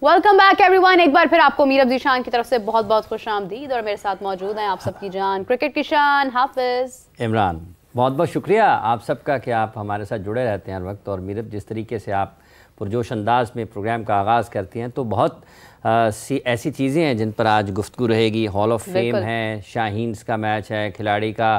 Welcome back everyone. एक बार फिर आपको मीरब ज़ीशान की तरफ से बहुत बहुत खुशामदीद। और मेरे साथ मौजूद हैं आप सबकी जान क्रिकेट की शान हाफिज़ इमरान। बहुत बहुत शुक्रिया आप सबका कि आप हमारे साथ जुड़े रहते हैं हर वक्त। और मीरब, जिस तरीके से आप पुरजोश अंदाज में प्रोग्राम का आगाज़ करती हैं तो बहुत ऐसी चीज़ें हैं जिन पर आज गुफ्तगू रहेगी। हॉल ऑफ फेम है, शाहीन्स का मैच है, खिलाड़ी का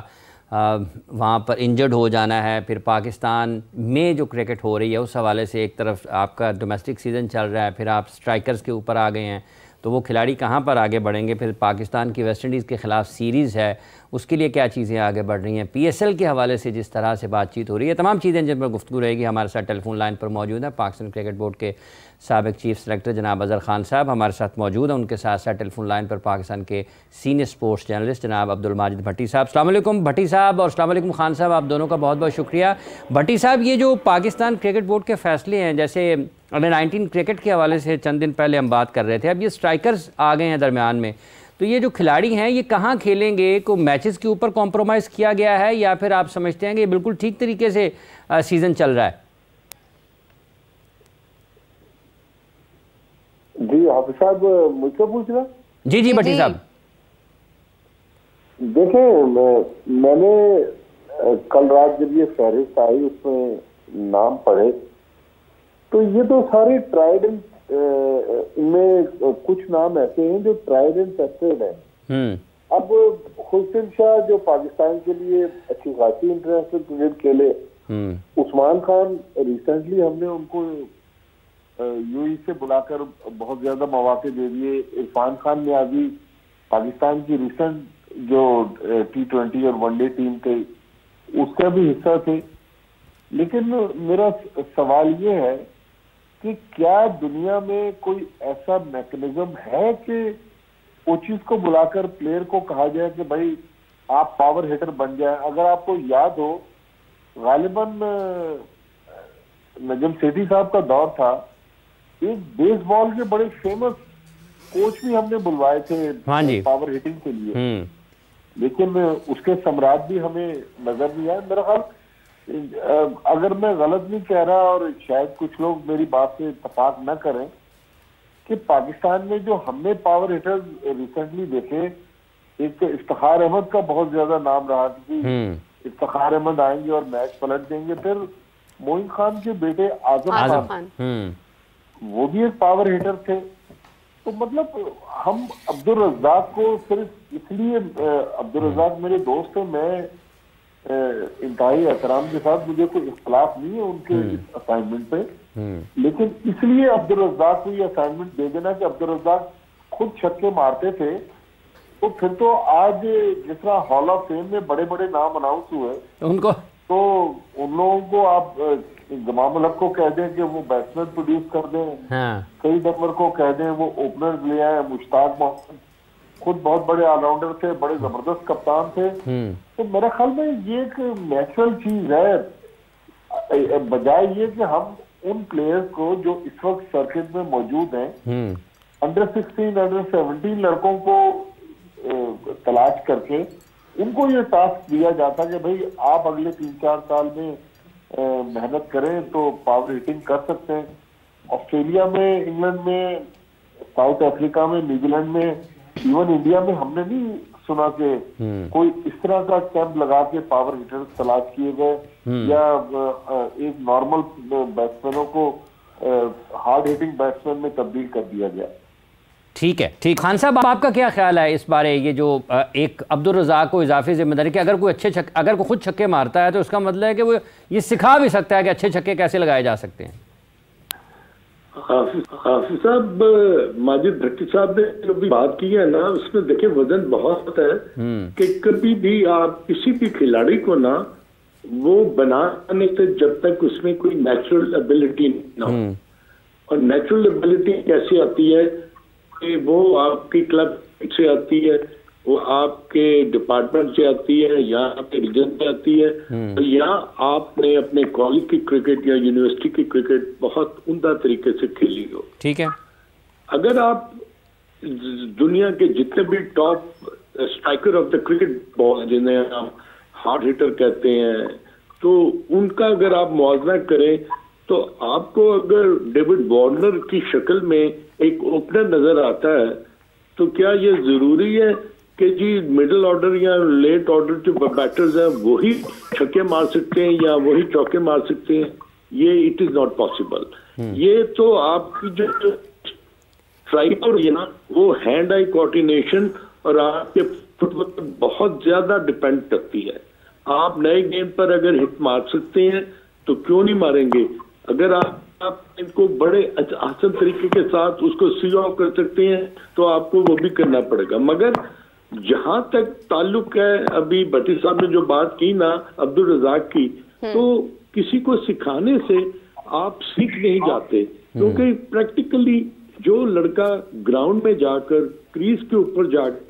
वहाँ पर इंजर्ड हो जाना है, फिर पाकिस्तान में जो क्रिकेट हो रही है उस हवाले से एक तरफ आपका डोमेस्टिक सीज़न चल रहा है, फिर आप स्ट्राइकर्स के ऊपर आ गए हैं तो वो खिलाड़ी कहाँ पर आगे बढ़ेंगे, फिर पाकिस्तान की वेस्ट इंडीज़ के ख़िलाफ़ सीरीज़ है उसके लिए क्या चीज़ें आगे बढ़ रही हैं, PSL के हवाले से जिस तरह से बातचीत हो रही है, तमाम चीज़ें जिन पर गुफ्तगू रहेगी। हमारे साथ टेलीफोन लाइन पर मौजूद है पाकिस्तान क्रिकेट बोर्ड के साबिक चीफ सेलेक्टर जनाब अज़हर खान साहब हमारे साथ मौजूद हैं। उनके साथ साथ टेलीफोन लाइन पर पाकिस्तान के सीनियर स्पोर्ट्स जर्नलिस्ट जनाब अब्दुल माजिद भट्टी साहब। अस्सलाम वालेकुम भट्टी साहब और अस्सलाम वालेकुम खान साहब, आप दोनों का बहुत बहुत शुक्रिया। भट्टी साहब, ये जो पाकिस्तान क्रिकेट बोर्ड के फ़ैसले हैं, जैसे अंडर-19 क्रिकेट के हवाले से चंद दिन पहले हम बात कर रहे थे, अब ये स्ट्राइकर्स आ गए हैं दरमियान में, तो ये जो खिलाड़ी हैं ये कहाँ खेलेंगे? को मैचेस के ऊपर कॉम्प्रोमाइज़ किया गया है या फिर आप समझते हैं कि ये बिल्कुल ठीक तरीके से सीज़न चल रहा है? जी हाफिज साहब, मुझसे पूछ रहा? जी भट्टी साहब। देखें, मैंने कल रात जब ये फहरिस्त आई उसमें नाम पढ़े तो ये तो सारे ट्राइड एंड इनमें कुछ नाम ऐसे हैं जो ट्राइड एंड टेस्टेड हैं। अब हुसैन शाह जो पाकिस्तान के लिए अच्छी खासी इंटरनेशनल क्रिकेट खेले, उस्मान खान रिसेंटली हमने उनको यूएई से बुलाकर बहुत ज्यादा मौके दे दिए। इरफान खान नियाजी पाकिस्तान की रिसेंट जो T20 और वनडे टीम थे उसका भी हिस्सा थे। लेकिन मेरा सवाल ये है कि क्या दुनिया में कोई ऐसा मैकेनिज्म है कि कोचिज को बुलाकर प्लेयर को कहा जाए कि भाई आप पावर हिटर बन जाए? अगर आपको याद हो, गालिबन नजम सेठी साहब का दौर था, एक बेसबॉल के बड़े फेमस कोच भी हमने बुलवाए थे पावर हिटिंग के लिए, लेकिन उसके सम्राट भी हमें नजर नहीं आए। मेरा ख्याल, अगर मैं गलत नहीं कह रहा और शायद कुछ लोग मेरी बात से इत्तेफाक न करें, कि पाकिस्तान में जो हमने पावर हिटर्स रिसेंटली देखे, एक तो इफ्तिखार अहमद का बहुत ज्यादा नाम रहा कि इफ्तिखार अहमद आएंगे और मैच पलट देंगे। फिर मोइन खान के बेटे आजम खान, वो भी एक पावर हिटर थे। तो मतलब हम अब्दुल रज़्ज़ाक को सिर्फ इसलिए, अब्दुल रज़्ज़ाक मेरे दोस्त हैं, मैं इंतहाई एहतराम के साथ, मुझे कोई इख्तलाफ नहीं है उनके असाइनमेंट पे, लेकिन इसलिए अब्दुल रज़्ज़ाक को ये असाइनमेंट दे देना कि अब्दुल रज़्ज़ाक खुद छक्के मारते थे, तो फिर तो आज जिस तरह हॉल ऑफ फेम में बड़े बड़े नाम अनाउंस हुए उनको, तो उन लोगों को आप जमाल हक को कह दें कि वो बैट्समैन प्रोड्यूस कर दें, कई नंबर को कह दें वो ओपनर ले आए, मुश्ताक मोहम्मद खुद बहुत बड़े ऑलराउंडर थे, बड़े जबरदस्त कप्तान थे। तो मेरे ख्याल में ये एक नेचुरल चीज है, बजाय ये कि हम उन प्लेयर्स को जो इस वक्त सर्किट में मौजूद हैं, अंडर 16 अंडर 17 लड़कों को तलाश करके उनको ये टास्क दिया जाता कि भाई आप अगले 3-4 साल में मेहनत करें तो पावर हिटिंग कर सकते हैं। ऑस्ट्रेलिया में, इंग्लैंड में, साउथ अफ्रीका में, न्यूजीलैंड में, इवन इंडिया में हमने नहीं सुना कि कोई इस तरह का कैंप लगा के पावर हिटर तलाश किए गए या एक नॉर्मल बैट्समैनों को हार्ड हिटिंग बैट्समैन में तब्दील कर दिया गया। ठीक है, ठीक। खान साहब, आपका क्या ख्याल है इस बारे? ये जो एक अब्दुल रज़्ज़ाक को इजाफी जिम्मेदारी कि अगर कोई अगर कोई खुद छक्के मारता है तो उसका मतलब है कि वो ये सिखा भी सकता है कि अच्छे छक्के कैसे लगाए जा सकते हैं। हाफिज साहब, माजिद भट्टी साहब ने जो भी बात की है ना, उसमें देखिए वजन बहुत है कि कभी भी आप किसी भी खिलाड़ी को ना वो बनाने से जब तक उसमें कोई नेचुरल एबिलिटी ना हो, और नेचुरल एबिलिटी कैसी आती है कि वो आपकी क्लब से आती है, वो आपके डिपार्टमेंट से आती है या आपके रीजन से आती है, तो या आपने अपने कॉलेज की क्रिकेट या यूनिवर्सिटी की क्रिकेट बहुत उम्दा तरीके से खेली हो। ठीक है। अगर आप दुनिया के जितने भी top striker of the cricket ball जिन्हें हम हार्ड हिटर कहते हैं, तो उनका अगर आप मुआवजा करें तो आपको अगर डेविड वार्नर की शक्ल में एक ओपनर नजर आता है तो क्या ये जरूरी है कि जी मिडिल ऑर्डर या लेट ऑर्डर जो बैटर्स हैं वही छक्के मार सकते हैं या वही चौके मार सकते हैं? ये इट इज नॉट पॉसिबल। ये तो आपकी जो स्ट्राइक और ये ना वो हैंड आई कोऑर्डिनेशन और आपके फुटवर्क पर बहुत ज्यादा डिपेंड करती है। आप नए गेंद पर अगर हिट मार सकते हैं तो क्यों नहीं मारेंगे? अगर आप इनको बड़े आसान तरीके के साथ उसको सी ऑफ कर सकते हैं तो आपको वो भी करना पड़ेगा। मगर जहां तक ताल्लुक है, अभी भट्टी साहब ने जो बात की ना अब्दुल रजाक की, तो किसी को सिखाने से आप सीख नहीं जाते, क्योंकि प्रैक्टिकली जो लड़का ग्राउंड में जाकर क्रीज के ऊपर जाकर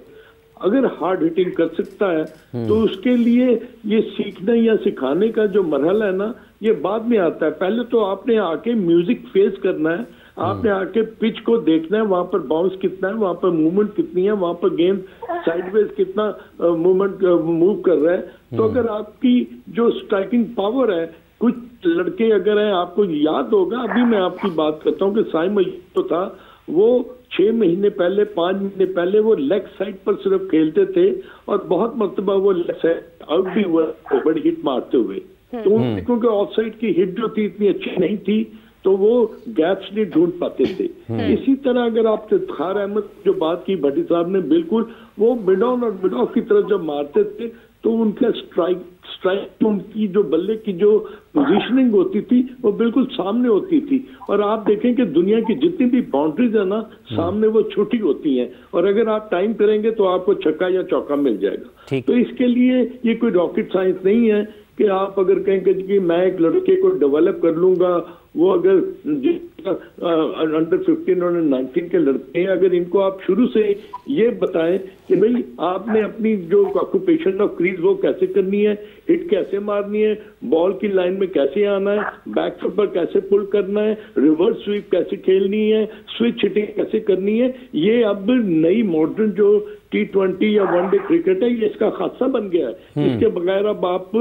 अगर हार्ड हिटिंग कर सकता है तो उसके लिए ये सीखने या सिखाने का जो मरहला है ना, ये बाद में आता है। पहले तो आपने आके म्यूजिक फेस करना है, आपने आके पिच को देखना है, वहां पर बाउंस कितना है, वहां पर मूवमेंट कितनी है, वहां पर गेंद साइडवेज कितना मूवमेंट मूव कर रहा है। तो अगर आपकी जो स्ट्राइकिंग पावर है, कुछ लड़के अगर हैं, आपको याद होगा, अभी मैं आपकी बात करता हूँ कि साइम तो था, वो 6 महीने पहले 5 महीने पहले वो लेग साइड पर सिर्फ खेलते थे और बहुत मरतबा वो लेग साइड आउट भी हुआ बड़ी हिट मारते हुए। तो क्योंकि ऑफ साइड की हिट जो थी इतनी अच्छी नहीं थी तो वो गैप्स नहीं ढूंढ पाते थे। इसी तरह अगर आप इफ्तिखार अहमद जो बात की भट्टी साहब ने, बिल्कुल वो मिड ऑन और मिड ऑफ की तरफ जब मारते थे तो उनका स्ट्राइक उनकी जो बल्ले की जो पोजीशनिंग होती थी वो बिल्कुल सामने होती थी। और आप देखें कि दुनिया की जितनी भी बाउंड्रीज है ना, सामने वो छोटी होती हैं और अगर आप टाइम करेंगे तो आपको छक्का या चौका मिल जाएगा। तो इसके लिए ये कोई रॉकेट साइंस नहीं है कि आप अगर कहेंगे कि मैं एक लड़के को डेवलप कर लूंगा, वो अगर अंडर 15 और 19 के लड़के हैं, अगर इनको आप शुरू से ये बताएं कि भाई आपने अपनी जो ऑक्यूपेशन ऑफ क्रीज वो कैसे करनी है, हिट कैसे मारनी है, बॉल की लाइन में कैसे आना है, बैक फुट पर कैसे पुल करना है, रिवर्स स्वीप कैसे खेलनी है, स्विच हिटिंग कैसे करनी है, ये अब नई मॉडर्न जो T20 या वनडे क्रिकेट है ये इसका खासा बन गया है। इसके बगैर अब आप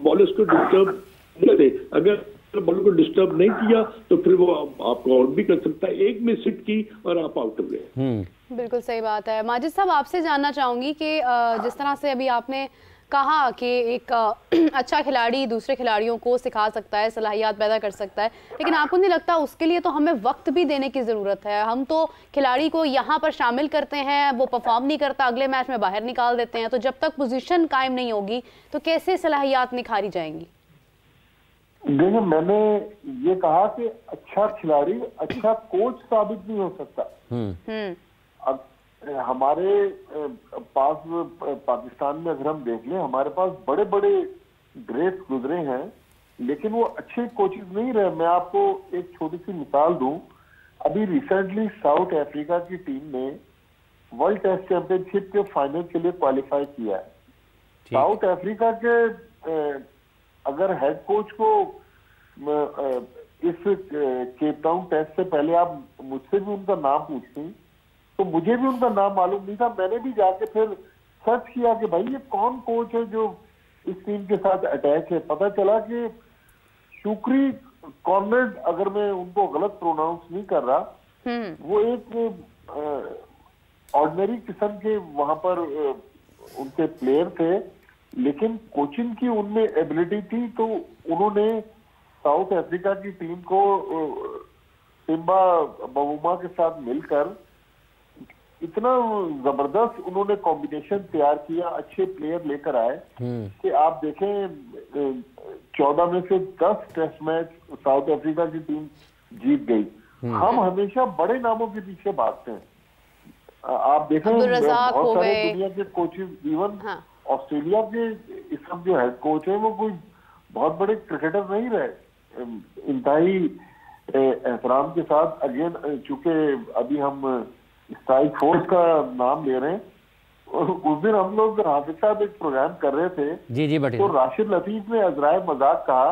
बॉलर्स को डिस्टर्ब नहीं करे। अगर बॉलर को डिस्टर्ब नहीं किया तो फिर वो आपको आउट भी कर सकता है। एक मिस हिट की और आप आउट हो गए। बिल्कुल सही बात है। माजिद साहब, आपसे जानना चाहूंगी कि जिस तरह से अभी आपने कहा कि एक अच्छा खिलाड़ी दूसरे खिलाड़ियों को सिखा सकता है, सलाहियत पैदा कर सकता है, लेकिन आपको नहीं लगता उसके लिए तो हमें वक्त भी देने की ज़रूरत है? हम तो खिलाड़ी को यहाँ पर शामिल करते हैं, वो परफॉर्म नहीं करता, अगले मैच में बाहर निकाल देते हैं, तो जब तक पोजीशन कायम नहीं होगी तो कैसे सलाहियत निखारी जाएंगी? देखिए, मैंने ये कहा कि अच्छा खिलाड़ी अच्छा कोच साबित नहीं हो सकता। अब हमारे पास पाकिस्तान में अगर हम देख लें, हमारे पास बड़े बड़े ग्रेट गुजरे हैं लेकिन वो अच्छे कोचेस नहीं रहे। मैं आपको एक छोटी सी मिसाल दूं। अभी रिसेंटली साउथ अफ्रीका की टीम ने वर्ल्ड टेस्ट चैंपियनशिप के फाइनल के लिए क्वालिफाई किया है। साउथ अफ्रीका के अगर हेड कोच को इस केप टाउन टेस्ट से पहले आप मुझसे भी उनका नाम पूछती तो मुझे भी उनका नाम मालूम नहीं था। मैंने भी जाके फिर सर्च किया कि भाई ये कौन कोच है जो इस टीम के साथ अटैच है। पता चला कि शुक्री कॉर्नर, अगर मैं उनको गलत प्रोनाउंस नहीं कर रहा, वो एक ऑर्डिनरी किस्म के वहां पर उनके प्लेयर थे, लेकिन कोचिंग की उनमें एबिलिटी थी। तो उन्होंने साउथ अफ्रीका की टीम को सिम्बा बवुमा के साथ मिलकर इतना जबरदस्त उन्होंने कॉम्बिनेशन तैयार किया, अच्छे प्लेयर लेकर आए कि आप देखें 14 में से 10 टेस्ट मैच साउथ अफ्रीका की टीम जीत गई। हम हमेशा बड़े नामों के पीछे भागते हैं। आप देखें बहुत सारे दुनिया के कोचेस, इवन ऑस्ट्रेलिया के इस सब जो हेड कोच है वो कोई बहुत बड़े क्रिकेटर नहीं रहे। इंतहाई एहतराम के साथ, अगेन चूंकि अभी हम स्ट्राइक फोर्स का नाम ले रहे हैं, उस दिन हम लोग हाफिज साहब एक प्रोग्राम कर रहे थे। जी जी, तो राशिद लतीफ ने अजराए मजाक कहा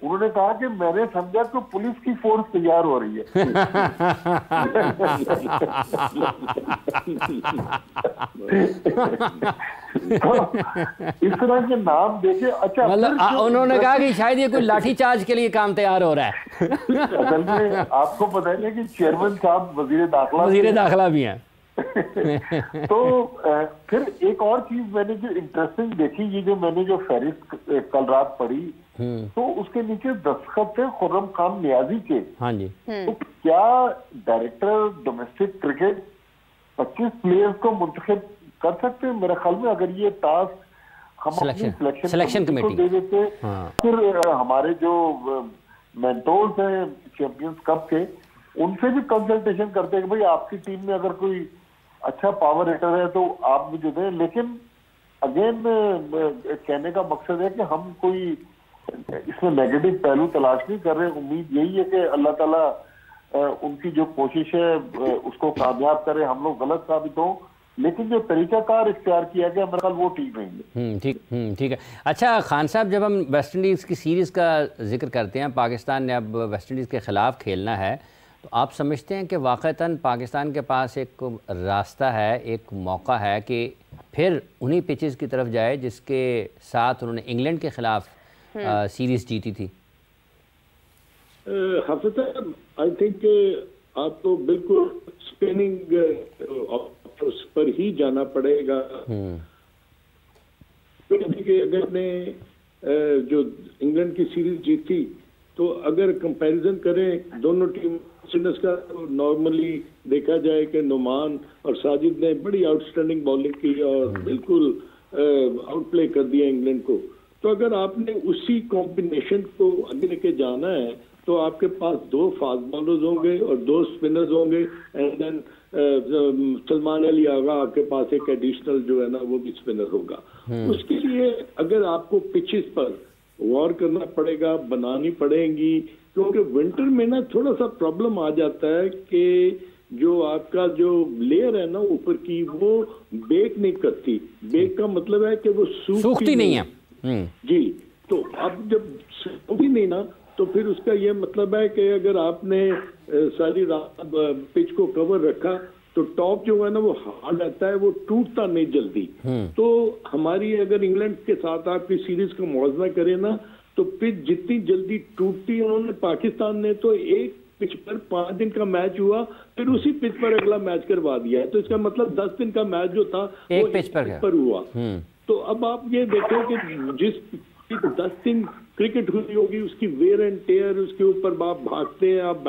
उन्होंने कहा कि मैंने समझा कि पुलिस की फोर्स तैयार हो रही है। तो इस तरह के नाम देखे। अच्छा, मतलब उन्होंने कहा कि शायद ये कोई लाठीचार्ज के लिए काम तैयार हो रहा है। असल में आपको पता है कि चेयरमैन साहब वजीर दाखिला भी हैं। तो फिर एक और चीज मैंने जो इंटरेस्टिंग देखी, ये जो मैंने जो फहरिस्त कल रात पढ़ी, तो उसके नीचे दस्तखत थे खुर्रम खान नियाजी के। हाँ जी। तो क्या डायरेक्टर डोमेस्टिक क्रिकेट 25 प्लेयर्स को मुंतखब कर सकते हैं? मेरे ख्याल में अगर ये टास्क हम अपनी सिलेक्शन कमेटी को दे देते, फिर हमारे जो मेंटोर्स हैं चैंपियंस कप के, उनसे भी कंसल्टेशन करते हैं कि भाई आपकी टीम में अगर कोई अच्छा पावर हिटर है तो आप मुझे दें। लेकिन अगेन कहने का मकसद है कि हम कोई इसमें नेगेटिव पहलू तलाश नहीं कर रहे। उम्मीद यही है कि अल्लाह ताला उनकी जो कोशिश है उसको कामयाब करे, हम लोग गलत साबित हों, लेकिन जो तरीकाकार इख्तियार किया गया मेरे ख्याल वो ठीक नहीं है। ठीक है। अच्छा खान साहब, जब हम वेस्ट इंडीज़ की सीरीज़ का जिक्र करते हैं, पाकिस्तान ने अब वेस्ट इंडीज़ के ख़िलाफ़ खेलना है, तो आप समझते हैं कि वाक़तन पाकिस्तान के पास एक रास्ता है, एक मौका है कि फिर उन्हीं पिचेस की तरफ जाए जिसके साथ उन्होंने इंग्लैंड के ख़िलाफ़ सीरीज़ जीती थी? हाफिज़ साहब, आई थिंक आपको बिल्कुल स्पिनिंग उस पर ही जाना पड़ेगा। अगर ने जो इंग्लैंड की सीरीज जीती, तो अगर कंपैरिजन करें दोनों टीम का, तो नॉर्मली देखा जाए कि नुमान और साजिद ने बड़ी आउटस्टैंडिंग बॉलिंग की और बिल्कुल आउटप्ले कर दिया इंग्लैंड को। तो अगर आपने उसी कॉम्बिनेशन को आगे लेके जाना है, तो आपके पास 2 फास्ट बॉलर्स होंगे और 2 स्पिनर्स होंगे, एंड देन सलमान अली आगा आपके पास एक एडिशनल जो है ना वो भी स्पिनर होगा। उसके लिए अगर आपको पिचेस पर वॉर करना पड़ेगा, बनानी पड़ेगी, क्योंकि विंटर में ना थोड़ा सा प्रॉब्लम आ जाता है कि जो आपका जो लेयर है ना ऊपर की, वो बेक नहीं करती। बेक का मतलब है कि वो सूखती नहीं है। जी, तो अब जब सूखती नहीं ना, तो फिर उसका ये मतलब है कि अगर आपने सारी रात पिच को कवर रखा, तो टॉप जो है ना वो हार्ड रहता है, वो टूटता नहीं जल्दी। तो हमारी अगर इंग्लैंड के साथ आपकी सीरीज का मुआवजा करें ना, तो पिच जितनी जल्दी टूटती, उन्होंने पाकिस्तान ने तो एक पिच पर 5 दिन का मैच हुआ, फिर उसी पिच पर अगला मैच करवा दिया है। तो इसका मतलब 10 दिन का मैच जो था वो एक पिच पर हुआ। तो अब आप ये देखें कि जिस 10 दिन क्रिकेट हुई होगी, उसकी वेयर एंड टेयर, उसके ऊपर आप भागते हैं, आप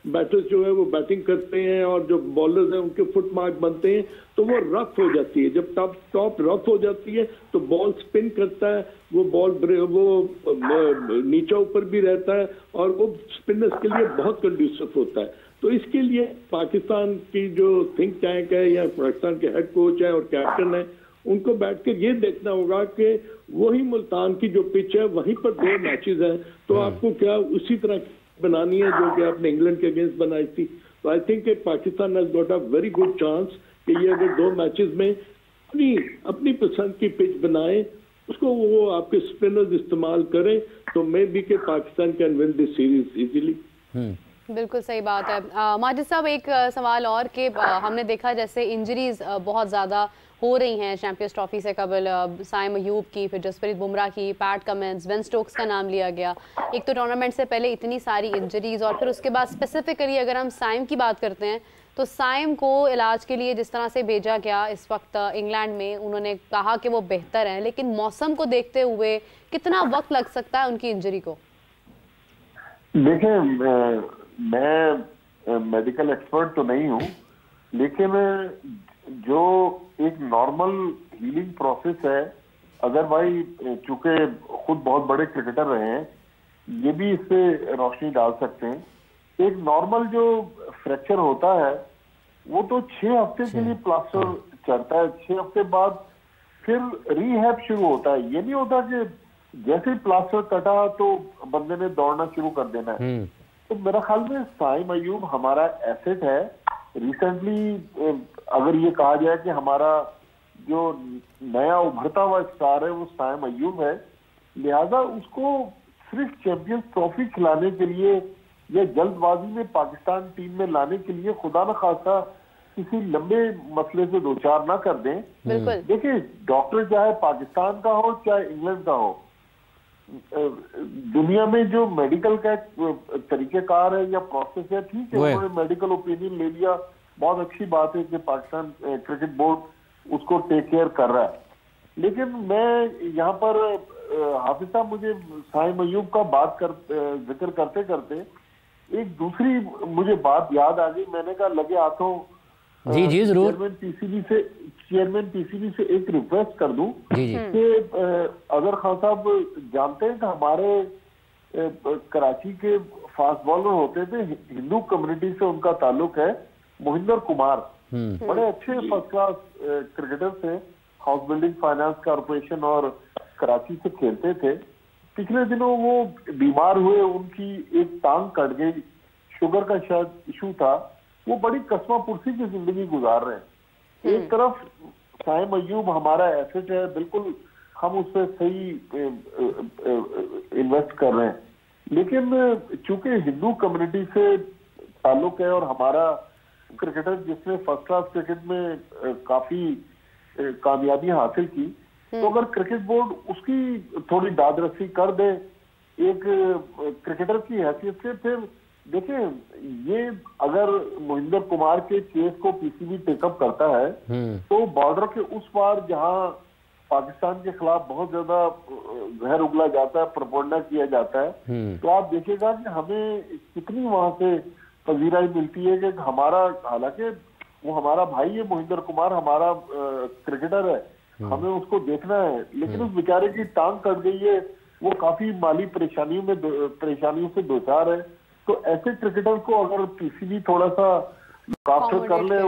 बैटर्स जो है वो बैटिंग करते हैं और जो बॉलर्स हैं उनके फुट मार्क बनते हैं, तो वो रफ हो जाती है। जब टॉप रफ हो जाती है तो बॉल स्पिन करता है, वो बॉल वो नीचे ऊपर भी रहता है और वो स्पिनर्स के लिए बहुत कंड्यूसिव होता है। तो इसके लिए पाकिस्तान की जो थिंक टैंक है या पाकिस्तान के हेड कोच है और कैप्टन है, उनको बैठ के ये देखना होगा कि वही मुल्तान की जो पिच है वहीं पर 2 मैचेस हैं, तो आपको क्या उसी तरह बनानी है जो कि आपने इंग्लैंड के अगेंस्ट बनाई थी। तो आई think Pakistan has got a very good chance कि ये अगर 2 मैचेस में अपनी पसंद की पिच बनाए, उसको वो आपके स्पिनर्स इस्तेमाल करें, तो मे बी के Pakistan can win this series easily. बिल्कुल सही बात है। माजिद साहब, एक सवाल और कि हमने देखा जैसे इंजरीज बहुत ज़्यादा हो रही हैं चैंपियंस ट्रॉफी से कबल, साइम अयूब की, फिर जसप्रीत बुमराह की, पैट कमिंस, बेन स्टोक्स का नाम लिया गया। एक तो टूर्नामेंट से पहले इतनी सारी इंजरीज, और फिर उसके बाद स्पेसिफिकली अगर हम साइम की बात करते हैं, तो साइम को इलाज के लिए जिस तरह से भेजा गया इस वक्त इंग्लैंड में, उन्होंने कहा कि वो बेहतर हैं, लेकिन मौसम को देखते हुए कितना वक्त लग सकता है उनकी इंजरी को? देखें, मैं मेडिकल एक्सपर्ट तो नहीं हूँ, लेकिन जो एक नॉर्मल हीलिंग प्रोसेस है, अगर भाई चूंकि खुद बहुत बड़े क्रिकेटर रहे हैं, ये भी इस पे रोशनी डाल सकते हैं। एक नॉर्मल जो फ्रैक्चर होता है वो तो 6 हफ्ते के लिए प्लास्टर चढ़ता है, 6 हफ्ते बाद फिर रीहैब शुरू होता है। ये नहीं होता कि जैसे ही प्लास्टर कटा तो बंदे ने दौड़ना शुरू कर देना है। तो मेरा ख्याल में साइम अयूब हमारा एसेट है। रिसेंटली अगर ये कहा जाए कि हमारा जो नया उभरता हुआ स्टार है वो साइम अयूब है, लिहाजा उसको सिर्फ चैंपियंस ट्रॉफी खिलाने के लिए या जल्दबाजी में पाकिस्तान टीम में लाने के लिए खुदा न खासा किसी लंबे मसले से दो चार ना कर दें। देखिए, डॉक्टर चाहे पाकिस्तान का हो चाहे इंग्लैंड का हो, दुनिया में जो मेडिकल का तरीकेकार है या प्रोसेस है, ठीक है, उन्होंने मेडिकल ओपिनियन ले लिया, बहुत अच्छी बात है कि पाकिस्तान क्रिकेट बोर्ड उसको टेक केयर कर रहा है। लेकिन मैं यहाँ पर हाफिज साहब, मुझे साइम अयूब का जिक्र करते करते एक दूसरी मुझे बात याद आ गई। मैंने कहा लगे हाथों जी जरूर चेयरमैन पीसीबी से एक रिक्वेस्ट कर दूं कि अगर खान साहब जानते हैं कि हमारे कराची के फास्ट बॉलर होते थे, हिंदू कम्युनिटी से उनका ताल्लुक है, मोहिंदर कुमार, बड़े अच्छे फर्स्ट क्लास क्रिकेटर थे, हाउस बिल्डिंग फाइनेंस कॉर्पोरेशन और कराची से खेलते थे। पिछले दिनों वो बीमार हुए, उनकी एक टांग कट गई, शुगर का शायद इशू था, वो बड़ी कसमा पुरसी की जिंदगी गुजार रहे हैं। एक तरफ साइम अयूब हमारा एसेट है, बिल्कुल हम उस पर सही इन्वेस्ट कर रहे हैं, लेकिन चूंकि हिंदू कम्युनिटी से ताल्लुक है और हमारा क्रिकेटर जिसने फर्स्ट क्लास क्रिकेट में काफी कामयाबी हासिल की, तो अगर क्रिकेट बोर्ड उसकी थोड़ी दाद रसी कर दे एक क्रिकेटर की हैसियत से, फिर देखें ये अगर मोहिंदर कुमार के केस को पीसीबी टेकअप करता है तो बॉर्डर के उस पार जहां पाकिस्तान के खिलाफ बहुत ज्यादा जहर उगला जाता है, प्रोपेगेंडा किया जाता है, तो आप देखिएगा कि हमें कितनी वहां से पजीराई मिलती है कि हमारा, हालांकि वो हमारा भाई है मोहिंदर कुमार, हमारा क्रिकेटर है, हमें उसको देखना है, लेकिन उस बेचारे की टांग कट गई है, वो काफी माली परेशानियों से दो चार है। तो ऐसे क्रिकेटर को अगर पीसीबी थोड़ा सा कर ले,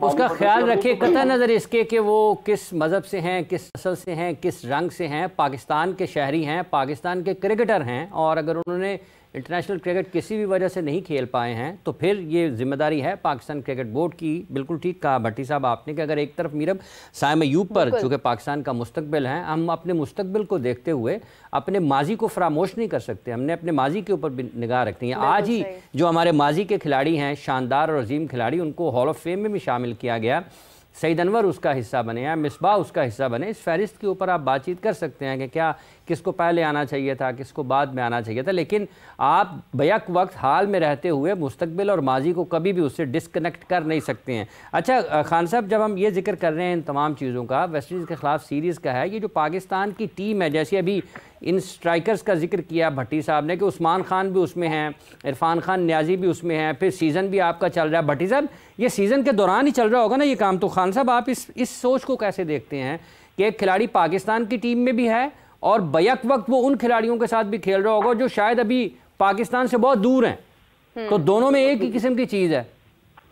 उसका ख्याल रखे, कतई नजर इसके कि वो किस मजहब से हैं, किस नस्ल से हैं, किस रंग से हैं, पाकिस्तान के शहरी हैं, पाकिस्तान के क्रिकेटर हैं, और अगर उन्होंने इंटरनेशनल क्रिकेट किसी भी वजह से नहीं खेल पाए हैं तो फिर ये जिम्मेदारी है पाकिस्तान क्रिकेट बोर्ड की। बिल्कुल ठीक कहा भट्टी साहब आपने कि अगर एक तरफ मीरब साइम अयूब पर, चूँकि पाकिस्तान का मुस्तकबिल है, हम अपने मुस्तकबिल को देखते हुए अपने माजी को फरामोश नहीं कर सकते, हमने अपने माजी के ऊपर भी निगाह रखनी है। आज ही जो हमारे माजी के खिलाड़ी हैं, शानदार और अजीम खिलाड़ी, उनको हॉल ऑफ फेम में भी शामिल किया गया, सईद अनवर उसका हिस्सा बने या मिसबाह उसका हिस्सा बने। इस फहरिस्त के ऊपर आप बातचीत कर सकते हैं कि क्या किसको पहले आना चाहिए था, किसको बाद में आना चाहिए था, लेकिन आप बैक वक्त हाल में रहते हुए मुस्तकबिल और माजी को कभी भी उससे डिस्कनेक्ट कर नहीं सकते हैं। अच्छा खान साहब, जब हम ये जिक्र कर रहे हैं इन तमाम चीज़ों का, वेस्ट इंडीज़ के ख़िलाफ़ सीरीज़ का है, ये जो पाकिस्तान की टीम है, जैसे अभी इन स्ट्राइकर्स का जिक्र किया भट्टी साहब ने कि उस्मान खान भी उसमें हैं, इरफान खान न्याजी भी उसमें हैं, फिर सीज़न भी आपका चल रहा है। भट्टी साहब, ये सीज़न के दौरान ही चल रहा होगा ना ये काम, तो खान साहब आप इस सोच को कैसे देखते हैं कि एक खिलाड़ी पाकिस्तान की टीम में भी है और बैक वक्त वो उन खिलाड़ियों के साथ भी खेल रहा होगा जो शायद अभी पाकिस्तान से बहुत दूर हैं, तो दोनों में एक ही किस्म की चीज़ है।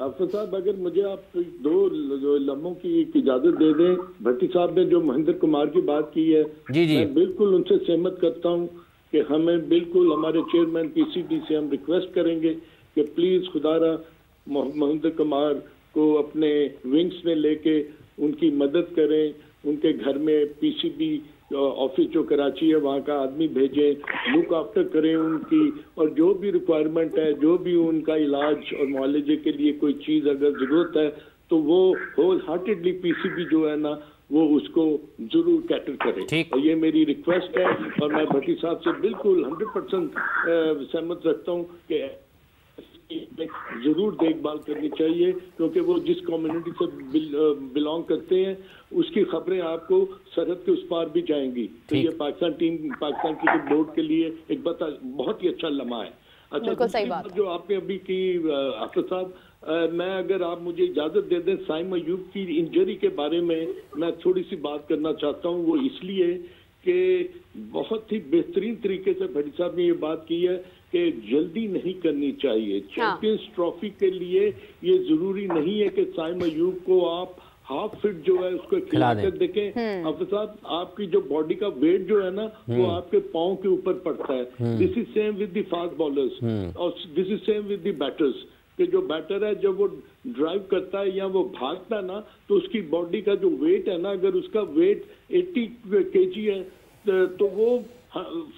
हाफिज साहब, अगर मुझे आप दो लम्हों की इजाजत दे दें, भट्टी साहब ने जो महेंद्र कुमार की बात की है, जी मैं बिल्कुल उनसे सहमत करता हूं कि हमें बिल्कुल हमारे चेयरमैन पीसीबी से हम रिक्वेस्ट करेंगे कि प्लीज खुदारा महेंद्र कुमार को अपने विंग्स में लेके उनकी मदद करें, उनके घर में पीसीबी ऑफिस जो कराची है वहाँ का आदमी भेजें, लुक आफ्टर करें उनकी, और जो भी रिक्वायरमेंट है, जो भी उनका इलाज और मुआलजे के लिए कोई चीज़ अगर ज़रूरत है तो वो होल हार्टेडली पीसीबी जो है ना वो उसको जरूर कैटर करे। और ये मेरी रिक्वेस्ट है और मैं भट्टी साहब से बिल्कुल 100% सहमत रखता हूँ कि जरूर देखभाल करनी चाहिए, क्योंकि वो जिस कम्युनिटी से बिलोंग करते हैं उसकी खबरें आपको सरहद के उस पार भी जाएंगी। तो ये पाकिस्तान क्रिकेट बोर्ड के लिए एक बहुत ही अच्छा लम्हा है। अच्छा, सही बात जो आपने अभी की हाफिज साहब, मैं अगर आप मुझे इजाजत दे दें, साइम अयूब की इंजरी के बारे में मैं थोड़ी सी बात करना चाहता हूँ। वो इसलिए कि बहुत ही बेहतरीन तरीके से भट्टी साहब ने ये बात की है कि जल्दी नहीं करनी चाहिए। चैंपियंस ट्रॉफी के लिए ये जरूरी नहीं है कि साइम अयूब को आप हाफ फिट जो है उसको खिला कर देखें। हाफिज साहब, आपकी जो बॉडी का वेट जो है ना वो आपके पाँव के ऊपर पड़ता है। This is same with the fast bowlers और this is same with the batters, कि जो बैटर है जब वो ड्राइव करता है या वो भागता है ना तो उसकी बॉडी का जो वेट है ना, अगर उसका वेट 80 kg है तो वो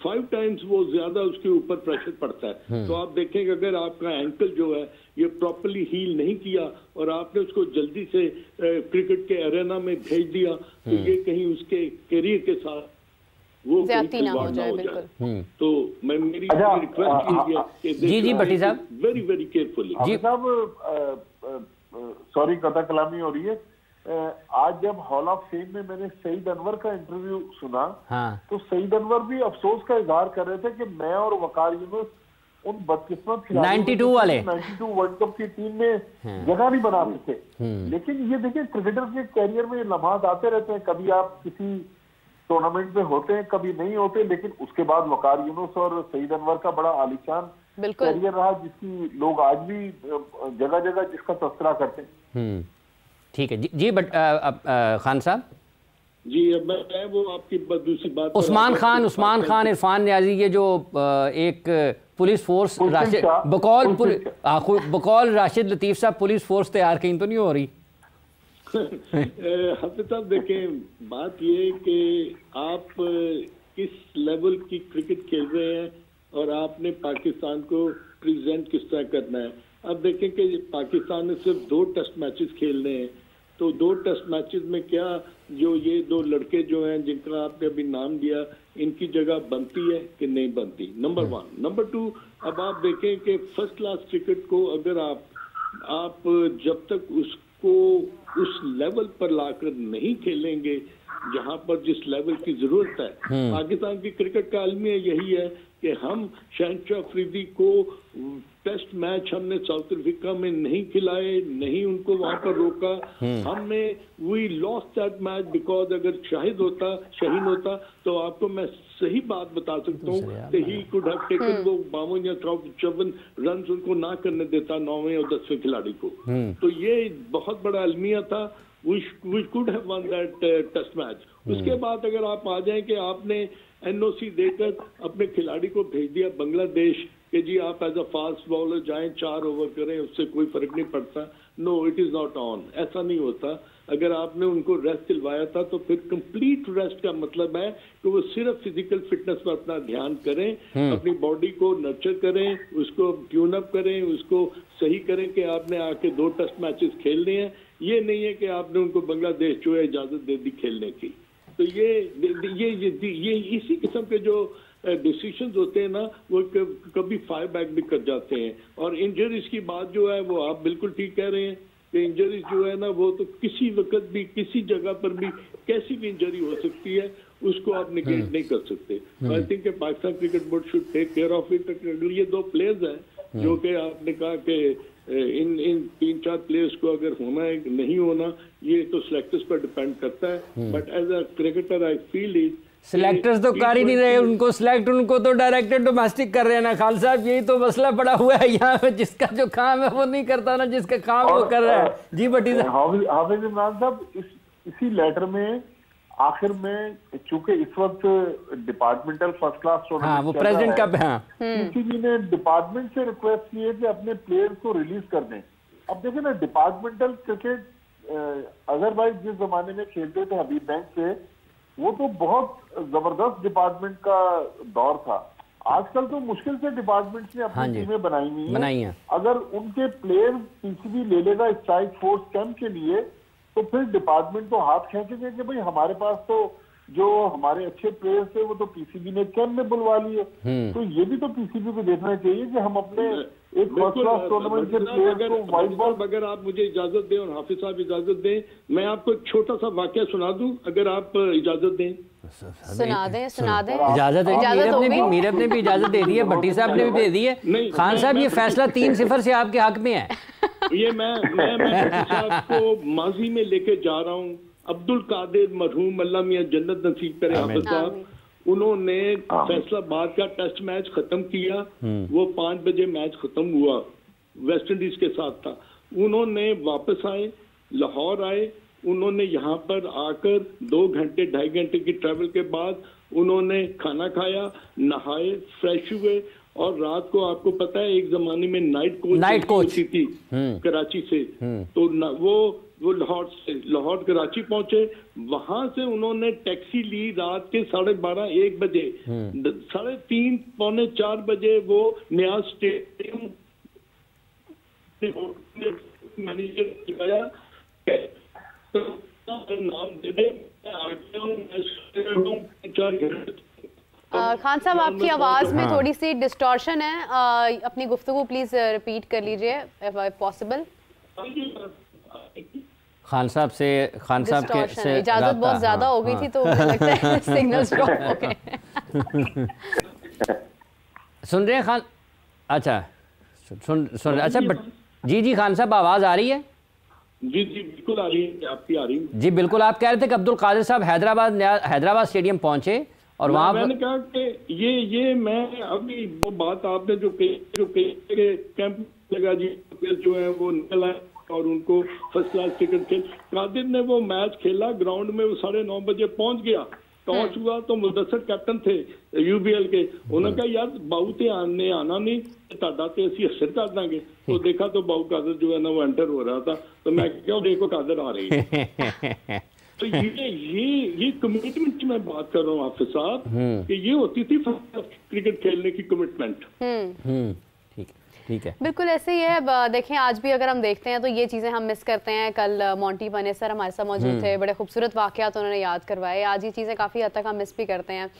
5 टाइम्स वो ज्यादा उसके ऊपर प्रेशर पड़ता है। तो आप देखेंगे अगर आपका एंकल जो है ये प्रॉपर्ली हील नहीं किया और आपने उसको जल्दी से क्रिकेट के एरेना में भेज दिया तो ये कहीं उसके करियर के साथ वो ज्यादती ना हो जाए। बिल्कुल। तो मैं मेरी रिक्वेस्ट जी भट्टी साहब, वेरी वेरी केयरफुली जी साहब, सॉरी कथा कलामी हो रही है। आज जब हॉल ऑफ फेम में मैंने सईद अनवर का इंटरव्यू सुना, तो सईद अनवर भी अफसोस का इजहार कर रहे थे कि मैं और वकार यूनुस उन बदकिस्मत 92 वाले 92 वर्ल्ड कप की टीम में जगह नहीं बना सके। लेकिन ये देखिए क्रिकेटर के कैरियर में लम्हात आते रहते हैं, कभी आप किसी टूर्नामेंट में होते हैं कभी नहीं होते, लेकिन उसके बाद वकार यूनुस और सईद अनवर का बड़ा आलीशान कैरियर रहा जिसकी लोग आज भी जगह जगह जिसका तस्करा करते हैं। ठीक है जी बट खान साहब जी, अब मैं वो आपकी दूसरी बात उस्मान खान इरफान न्याजी ये जो एक पुलिस फोर्स बकौल राशिद लतीफ साहब पुलिस फोर्स तैयार कहीं तो नहीं हो रही? हाफिज साहब देखें, बात ये कि आप किस लेवल की क्रिकेट खेल रहे हैं और आपने पाकिस्तान को प्रेजेंट किस तरह करना है। अब देखें कि पाकिस्तान ने सिर्फ 2 टेस्ट मैचेस खेलने हैं, तो 2 टेस्ट मैचेस में क्या जो ये 2 लड़के जो हैं जिनका आपने अभी नाम दिया, इनकी जगह बनती है कि नहीं बनती, नंबर 1। नंबर 2, अब आप देखें कि फर्स्ट क्लास क्रिकेट को अगर आप जब तक उसको उस लेवल पर लाकर नहीं खेलेंगे जहां पर जिस लेवल की जरूरत है, पाकिस्तान की क्रिकेट का आलमी यही है कि हम शहनशाह अफरीदी को टेस्ट मैच हमने साउथ अफ्रीका में नहीं खिलाए, नहीं उनको वहां पर रोका, हमने we lost that match because अगर शाहीन होता तो आपको मैं सही बात बता सकता हूँ कि ही कुड हैव टेकन वो 52 या 54 रन उनको ना करने देता 9वें और 10वें खिलाड़ी को। तो ये बहुत बड़ा अलमिया था, we could have won that test match. उसके बाद अगर आप आ जाएं कि आपने एनओसी देकर अपने खिलाड़ी को भेज दिया बांग्लादेश कि जी आप एज अ फास्ट बॉलर जाएं 4 ओवर करें, उससे कोई फर्क नहीं पड़ता। No, it is not on, ऐसा नहीं होता। अगर आपने उनको रेस्ट दिलवाया था तो फिर कंप्लीट रेस्ट का मतलब है कि वो सिर्फ फिजिकल फिटनेस पर अपना ध्यान करें, अपनी बॉडी को नर्चर करें, उसको ट्यून अप करें, उसको सही करें कि आपने आके 2 टेस्ट मैचेस खेलने हैं। ये नहीं है कि आपने उनको बांग्लादेश जो है इजाजत दे दी खेलने की। तो ये इसी किस्म के जो डिसीजंस होते हैं ना, वो कभी फायर बैक भी कर जाते हैं। और इंजरीज की बात जो है वो आप बिल्कुल ठीक कह रहे हैं कि इंजरीज जो है ना वो तो किसी वक्त भी किसी जगह पर भी कैसी भी इंजरी हो सकती है, उसको आप निगेट नहीं कर सकते। I think Pakistan cricket board should take care of it. अगर ये 2 प्लेयर्स हैं जो कि आपने कहा कि इन 3-4 प्लेयर्स को अगर होना है नहीं होना, ये तो सिलेक्टर्स पर डिपेंड करता है। But as a cricketer I feel is selectors तो कर ही नहीं रहे उनको सिलेक्ट, उनको तो डायरेक्टर डोमेस्टिक कर रहे हैं ना खान साहब। यही तो मसला पड़ा हुआ है यहाँ पे, जिसका जो काम है वो नहीं करता ना, जिसका काम वो कर रहा है। जी भट्टी साहब, हाफिज इमरान साहब, इसी लेटर में आखिर में चूंकि इस वक्त डिपार्टमेंटल फर्स्ट क्लास टूर्नामेंट वो प्रेसिडेंट का पीसीबी ने डिपार्टमेंट से रिक्वेस्ट की है कि अपने प्लेयर्स को रिलीज कर दें। अब देखिए ना, डिपार्टमेंटल क्रिकेट अजहरभाई जिस जमाने में खेलते थे हबीब बैंक से, वो तो बहुत जबरदस्त डिपार्टमेंट का दौर था। आजकल तो मुश्किल से डिपार्टमेंट्स ने अपनी टीमें बनाई हैं। अगर उनके प्लेयर्स पीसीबी ले लेगा स्ट्राइक फोर्स कैंप के लिए, तो फिर डिपार्टमेंट तो हाथ खींचेंगे कि भाई हमारे पास तो जो हमारे अच्छे प्लेयर्स थे वो तो पीसीबी ने कैंप में बुलवा लिए। तो ये भी तो पीसीबी को देखना चाहिए कि हम अपने एक फर्स्ट क्लास टूर्नामेंट के प्लेयर्स को व्हाइट बॉल। अगर आप मुझे इजाजत दें और हाफिज साहब इजाजत दें, मैं आपको एक छोटा सा वाकया सुना दूं, अगर आप इजाजत दें। सुना दें इजाजत मीरब ने भी इजाजत दे दी है, भट्टी साहब ने भी दे दी है। खान साहब, ये फैसला 3-0 से आपके हक में है। ये मैं भट्टी साहब को माजी में लेके जा रहा हूँ। अब्दुल कादिर मरहूम, अल्लाह मियां जन्नत नसीब करे हाफिज साहब, उन्होंने फैसलाबाद का टेस्ट मैच खत्म किया। वो 5 बजे मैच खत्म हुआ, वेस्ट इंडीज के साथ था। उन्होंने वापस आए, लाहौर आए, उन्होंने यहाँ पर आकर 2 घंटे 2.5 घंटे की ट्रैवल के बाद उन्होंने खाना खाया, नहाए, फ्रेश हुए और रात को आपको पता है एक जमाने में नाइट कोच थी कराची से, तो वो लाहौर कराची पहुंचे, वहां से उन्होंने टैक्सी ली रात के 12:30-1 बजे, 3:30 पौने 4 बजे वो नियाज स्टेडियम मैनेजर लगाया, तो नाम दे दे। खान साहब, आपकी आवाज में थोड़ी सी डिस्टॉर्शन है, अपनी गुफ्तगू प्लीज रिपीट कर लीजिए इफ पॉसिबल। खान साहब के इजाजत बहुत ज्यादा हो गई थी, तो मुझे लगता है सिग्नल्स ड्रॉप हो गए। सुन रहे हैं खान? अच्छा सुन रहे, अच्छा जी खान साहब आवाज आ रही है? जी बिल्कुल आ रही है, आपकी आ रही है जी बिल्कुल। आप कह रहे थे कि अब्दुल कादिर साहब हैदराबाद स्टेडियम पहुंचे और वहां मैंने कहा कि ये मैं अभी वो बात आपने जो कैंप लगा जी जो है वो निकल आए और उनको फर्स्ट क्लास टिकट खेल, कादिर ने वो मैच खेला ग्राउंड में, वो 9:30 बजे पहुंच गया, टॉस हुआ तो मुदस्सर कैप्टन थे यूबीएल के, उन्होंने कहा यार बाऊ ते आना नहीं ताड़ा ते असी असर कर देंगे, तो देखा तो बाऊ कादिर जो है ना वो एंटर हो रहा था, तो मैं क्यों देखो कादिर आ रही है। तो ये कमिटमेंट की मैं बात कर रहा हूँ हाफिज साहब, कि ये होती थी क्रिकेट खेलने की कमिटमेंट। ठीक है, बिल्कुल ऐसे ही है। देखें आज भी अगर हम देखते हैं तो ये चीज़ें हम मिस करते हैं। कल मोंटी बने सर हमारे साथ मौजूद थे, बड़े खूबसूरत वाक़यात उन्होंने याद करवाए। आज ये चीज़ें काफ़ी हद तक हम मिस भी करते हैं।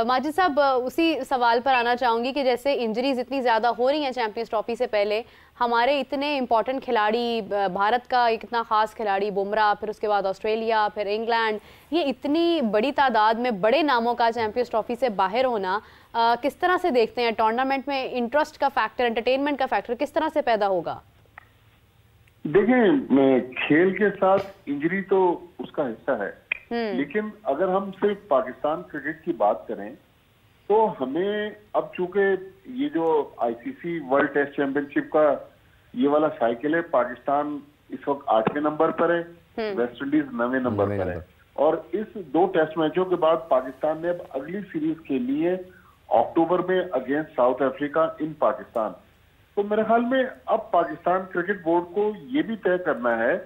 माजिद साहब, उसी सवाल पर आना चाहूँगी कि जैसे इंजरीज इतनी ज़्यादा हो रही हैं चैंपियंस ट्रॉफी से पहले, हमारे इतने इंपॉर्टेंट खिलाड़ी, भारत का एक इतना ख़ास खिलाड़ी बुमराह, फिर उसके बाद ऑस्ट्रेलिया, फिर इंग्लैंड, ये इतनी बड़ी तादाद में बड़े नामों का चैंपियंस ट्रॉफी से बाहर होना, किस तरह से देखते हैं? टूर्नामेंट में इंटरेस्ट का फैक्टर, एंटरटेनमेंट का फैक्टर किस तरह से पैदा होगा? देखिए, खेल के साथ इंजरी तो उसका हिस्सा है, लेकिन अगर हम सिर्फ पाकिस्तान क्रिकेट की बात करें तो हमें अब चूंकि ये जो आईसीसी वर्ल्ड टेस्ट चैंपियनशिप का ये वाला साइकिल है, पाकिस्तान इस वक्त 8वें नंबर पर है, वेस्ट इंडीज 9वें नंबर पर है, और इस 2 टेस्ट मैचों के बाद पाकिस्तान ने अब अगली सीरीज खेली है अक्टूबर में against south Africa in Pakistan. तो मेरे ख्याल में अब पाकिस्तान क्रिकेट बोर्ड को ये भी तय करना है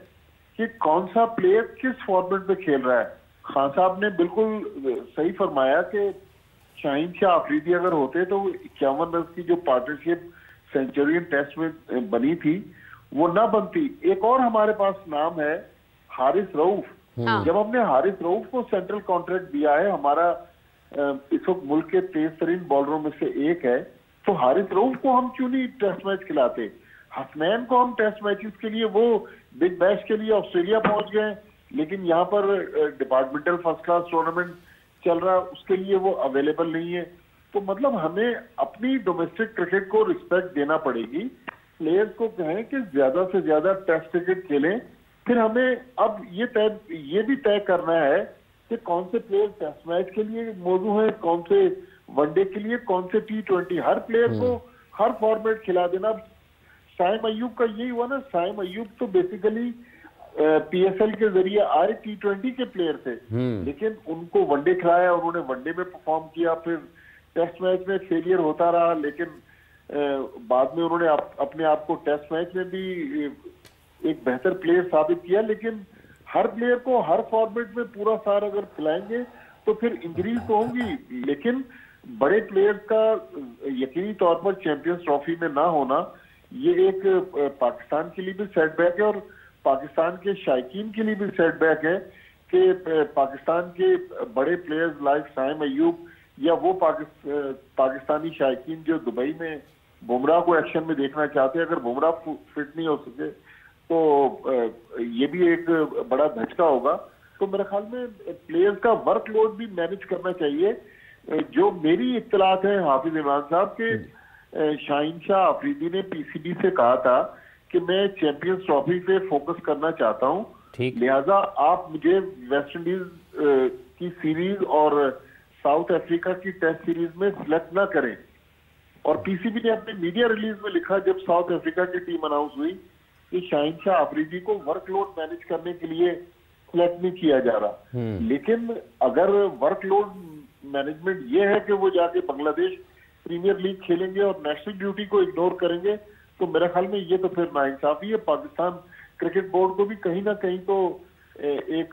कि कौन सा प्लेयर किस फॉर्मेट में खेल रहा है। खान साहब ने बिल्कुल सही फरमाया कि शाहीन शाह अफरीदी अगर होते तो 51 रन की जो पार्टनरशिप सेंचुरियन टेस्ट में बनी थी वो ना बनती। एक और हमारे पास नाम है हारिस रऊफ। जब हमने हारिस रऊफ को सेंट्रल कॉन्ट्रैक्ट दिया है, हमारा इस वक्त मुल्क के तेज तरीन बॉलरों में से एक है, तो हारिस रऊफ को हम क्यों नहीं टेस्ट मैच खिलाते? हसनैन को हम टेस्ट मैचेस के लिए, वो बिग बैश के लिए ऑस्ट्रेलिया पहुंच गए, लेकिन यहाँ पर डिपार्टमेंटल फर्स्ट क्लास टूर्नामेंट चल रहा, उसके लिए वो अवेलेबल नहीं है। तो मतलब हमें अपनी डोमेस्टिक क्रिकेट को रिस्पेक्ट देना पड़ेगी। प्लेयर्स को कहें कि ज्यादा से ज्यादा टेस्ट क्रिकेट खेलें। फिर हमें अब ये भी तय करना है कि कौन से प्लेयर टेस्ट मैच के लिए मौजूद हैं, कौन से वनडे के लिए, कौन से T20। हर प्लेयर को हर फॉर्मेट खिला देना। साइम अय्यूब का यही हुआ ना, साइम अय्यूब तो बेसिकली PSL के जरिए आए T20 के प्लेयर थे, लेकिन उनको वनडे खिलाया, उन्होंने वनडे में परफॉर्म किया, फिर टेस्ट मैच में फेलियर होता रहा, लेकिन बाद में उन्होंने अपने आप को टेस्ट मैच में भी एक बेहतर प्लेयर साबित किया। लेकिन हर प्लेयर को हर फॉर्मेट में पूरा सार अगर खिलाएंगे तो फिर इंजरीज तो होंगी, लेकिन बड़े प्लेयर्स का यकीनी तौर पर चैंपियंस ट्रॉफी में ना होना ये एक पाकिस्तान के लिए भी सेटबैक है और पाकिस्तान के शायकीन के लिए भी सेटबैक है कि पाकिस्तान के बड़े प्लेयर्स लाइक साइम अय्यूब या वो पाकिस्तानी शायकीन जो दुबई में बुमराह को एक्शन में देखना चाहते हैं, अगर बुमराह फिट नहीं हो सके तो ये भी एक बड़ा धचका होगा। तो मेरे ख्याल में प्लेयर्स का वर्कलोड भी मैनेज करना चाहिए। जो मेरी इत्तलात है हाफिज इमरान साहब के शाहीन शाह अफरीदी ने PCB से कहा था कि मैं चैंपियंस ट्रॉफी पे फोकस करना चाहता हूं, लिहाजा आप मुझे वेस्ट इंडीज की सीरीज और साउथ अफ्रीका की टेस्ट सीरीज में सिलेक्ट ना करें। और PCB ने अपने मीडिया रिलीज में लिखा जब साउथ अफ्रीका की टीम अनाउंस हुई कि शाहीन शाह अफरीदी को वर्कलोड मैनेज करने के लिए सिलेक्ट नहीं किया जा रहा। लेकिन अगर वर्कलोड मैनेजमेंट ये है कि वो जाके बांग्लादेश प्रीमियर लीग खेलेंगे और नेशनल ड्यूटी को इग्नोर करेंगे, तो मेरे ख्याल में ये तो फिर नाइंसाफी है। पाकिस्तान क्रिकेट बोर्ड को भी कहीं ना कहीं तो एक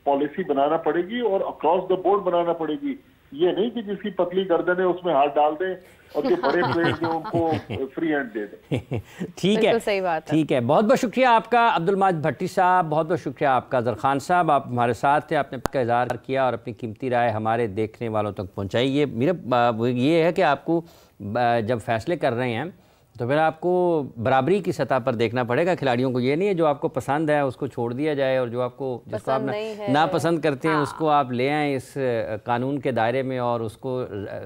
पॉलिसी बनाना पड़ेगी और अक्रॉस द बोर्ड बनाना पड़ेगी। ये नहीं कि जिसकी पतली गर्दन है उसमें हाथ डाल दें और जो बड़े प्लेयर जो उनको फ्री हैंड दे दें। ठीक है, सही बात है। ठीक है, बहुत बहुत शुक्रिया आपका अब्दुल माजिद भट्टी साहब, बहुत बहुत शुक्रिया आपका अजहर खान साहब, आप हमारे साथ थे, आपने का इज़हार किया और अपनी कीमती राय हमारे देखने वालों तक पहुँचाई। ये मेरा ये है कि आपको जब फैसले कर रहे हैं तो फिर आपको बराबरी की सतह पर देखना पड़ेगा खिलाड़ियों को। ये नहीं है जो आपको पसंद है उसको छोड़ दिया जाए और जो आपको जिसको आप ना पसंद करते हैं उसको आप ले आएँ इस कानून के दायरे में और उसको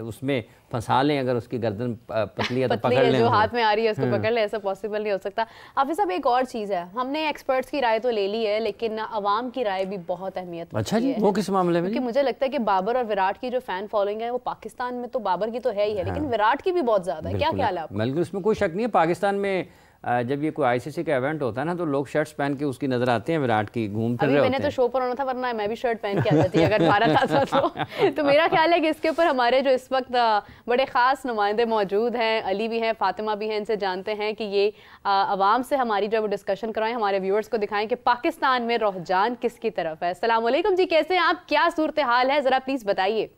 उसमें फंसा लें। अगर उसकी गर्दन पतली है तो पकड़ लें, जो हाथ में आ रही है उसको पकड़ लें, ऐसा पॉसिबल नहीं हो सकता। हाफिज साहब, एक और चीज़ है, हमने एक्सपर्ट्स की राय तो ले ली है लेकिन अवाम की राय भी बहुत अहमियत। अच्छा जी, वो किस मामले में? क्योंकि मुझे लगता है कि बाबर और विराट की जो फैन फॉलोइंग है वो पाकिस्तान में तो बाबर की तो है ही है, लेकिन विराट की भी बहुत ज़्यादा है। क्या ख्याल है आपका? बिल्कुल, इसमें कोई शक नहीं है। पाकिस्तान में जब ये कोई आईसीसी का इवेंट होता है ना तो लोग शर्ट्स पहन के उसकी नजर आते हैं, विराट की घूम फिर रहे होते हैं। मैंने तो शो पर होना था, वरना मैं भी शर्ट पहन के आ जाती अगर भारत आता तो मेरा ख्याल है कि इसके ऊपर हमारे जो इस वक्त बड़े ख़ास नुमाइंदे मौजूद हैं, अली भी हैं, फातिमा भी हैं, इनसे जानते हैं कि ये आवाम से हमारी जब डिस्कशन कराएं, हमारे व्यूअर्स को दिखाएं कि पाकिस्तान में रुझान किसकी तरफ है। अस्सलाम वालेकुम जी, कैसे हैं आप? क्या सूरत हाल है, ज़रा प्लीज़ बताइए।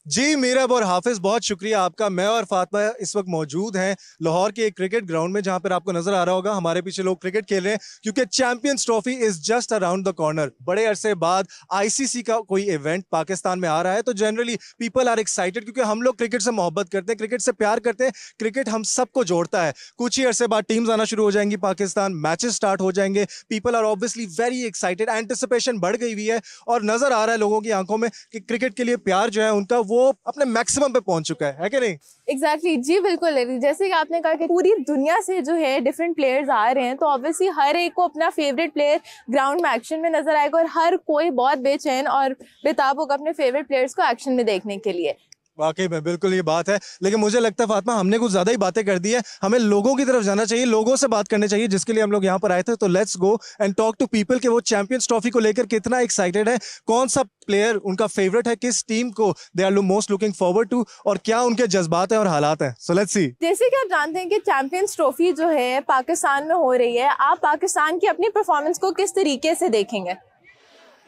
जी मीरब और हाफिज, बहुत शुक्रिया आपका। मैं और फातिमा इस वक्त मौजूद हैं लाहौर के एक क्रिकेट ग्राउंड में, जहां पर आपको नजर आ रहा होगा हमारे पीछे लोग क्रिकेट खेल रहे हैं क्योंकि champions trophy is just around the corner. बड़े अरसे बाद आईसीसी का कोई इवेंट पाकिस्तान में आ रहा है तो जनरली पीपल आर एक्साइटेड क्योंकि हम लोग क्रिकेट से मोहब्बत करते हैं, क्रिकेट से प्यार करते हैं, क्रिकेट हम सबको जोड़ता है। कुछ ही अरसे बाद टीम्स आना शुरू हो जाएंगी पाकिस्तान, मैचेस स्टार्ट हो जाएंगे, people are obviously very excited, anticipation बढ़ गई हुई है और नजर आ रहा है लोगों की आंखों में कि क्रिकेट के लिए प्यार जो है उनका वो अपने मैक्सिमम पे पहुंच चुका है कि नहीं? एग्जैक्टली जी, बिल्कुल। जैसे कि आपने कहा कि पूरी दुनिया से जो है डिफरेंट प्लेयर्स आ रहे हैं तो ऑब्वियसली हर एक को अपना फेवरेट प्लेयर ग्राउंड में एक्शन में नजर आएगा और हर कोई बहुत बेचैन और बेताब होगा अपने फेवरेट प्लेयर्स को एक्शन में देखने के लिए। वाकई में बिल्कुल ये बात है, लेकिन मुझे लगता है फातिमा हमने कुछ ज्यादा ही बातें कर दी है। हमें लोगों की तरफ जाना चाहिए, लोगों से बात करनी चाहिए, जिसके लिए हम लोग यहाँ पर आए थे। तो let's go and talk to people कि वो चैंपियंस ट्रॉफी को लेकर कितना एक्साइटेड है, कौन सा प्लेयर उनका फेवरेट है, किस टीम को they are most looking forward to और क्या उनके जज्बात हैं और हालात हैं। So let's see. जैसे कि आप जानते हैं कि चैंपियंस ट्रॉफी जो है पाकिस्तान में हो रही है, आप पाकिस्तान की अपनी परफॉर्मेंस को किस तरीके से देखेंगे?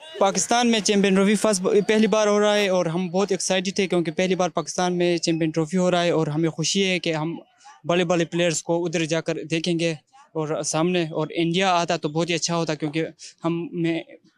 पाकिस्तान में चैंपियन ट्रॉफी पहली बार हो रहा है और हम बहुत एक्साइटेड थे क्योंकि पहली बार पाकिस्तान में चैंपियन ट्रॉफी हो रहा है और हमें खुशी है कि हम बड़े बड़े प्लेयर्स को उधर जाकर देखेंगे और सामने। और इंडिया आता तो बहुत ही अच्छा होता क्योंकि हम